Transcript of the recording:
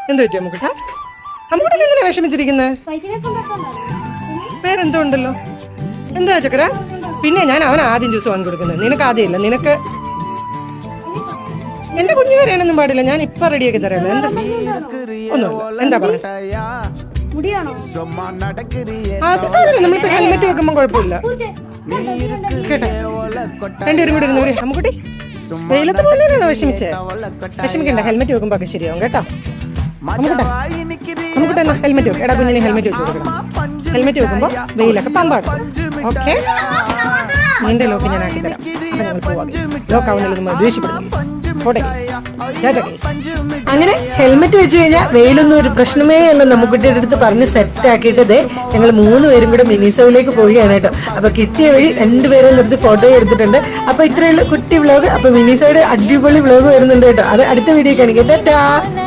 എന്ത് പറ്റിയ അമ്മുക്കുട്ട? അമ്മുക്കുട്ടൻ എന്തിനാ വിഷമിച്ചിരിക്കുന്നത്? പേരെന്തോ ഉണ്ടല്ലോ, എന്താ ചക്കര? പിന്നെ ഞാൻ അവൻ ആദ്യം ജ്യൂസ് വാങ്ങി കൊടുക്കുന്നത്, നിനക്ക് ആദ്യമില്ല. നിനക്ക് എന്റെ കുഞ്ഞു വരാനൊന്നും പാടില്ല, ഞാൻ ഇപ്പൊ റെഡിയാക്കി തരാമല്ലോ. എന്താ ഒന്നുമില്ല, എന്താ പറയാ? അത് സാരമില്ല, നമ്മളിപ്പോ ഹെൽമെറ്റ് വെക്കുമ്പോ കുഴപ്പമില്ല കേട്ടോ. രണ്ടുപേരും കൂടി ഇരുന്നൂരി. അമ്മുക്കുട്ടി വെയിലത്ത് പോകുന്നതിനാണോ വിഷമിച്ചേ? വിഷമിക്കണ്ട, ഹെൽമെറ്റ് വെക്കുമ്പോ ഒക്കെ ശരിയാവും കേട്ടോ. അമ്മുക്കുട്ട എന്നാ ഹെൽമെറ്റ് വെക്കും. എടാ കുഞ്ഞിനെ ഹെൽമെറ്റ് വെച്ച് കൊടുക്കണം. ഹെൽമെറ്റ് വെക്കുമ്പോ വെയിലൊക്കെ പമ്പാക്കും. ഓക്കെ, നിന്റെ ലോക്ക് ഞാൻ ആക്കി തരാം. അപ്പൊ ഞങ്ങൾ പോവാം. ലോക്ക് ആവുന്നില്ല, നമ്മൾ ദേഷ്യപ്പെടുന്നു. അങ്ങനെ ഹെൽമെറ്റ് വെച്ച് കഴിഞ്ഞാൽ വെയിലൊന്നും ഒരു പ്രശ്നമേ അല്ല. നമുക്കുട്ടിയുടെ അടുത്ത് പറഞ്ഞ് സെറ്റ് ആക്കിയിട്ടത് ഞങ്ങൾ 3 പേരും കൂടെ മിനിസോയിലേക്ക് പോവുകയാണ് കേട്ടോ. അപ്പൊ കിട്ടിയ വഴി 2 പേരെ നിർത്തി ഫോട്ടോ എടുത്തിട്ടുണ്ട്. അപ്പൊ ഇത്രയുള്ള കുട്ടി വ്ലോഗ്. അപ്പൊ മിനിസോയുടെ അടിപൊളി വ്ലോഗ് വരുന്നുണ്ട് കേട്ടോ. അത് അടുത്ത വീഡിയോ കാണിക്കാം. ടാറ്റാ.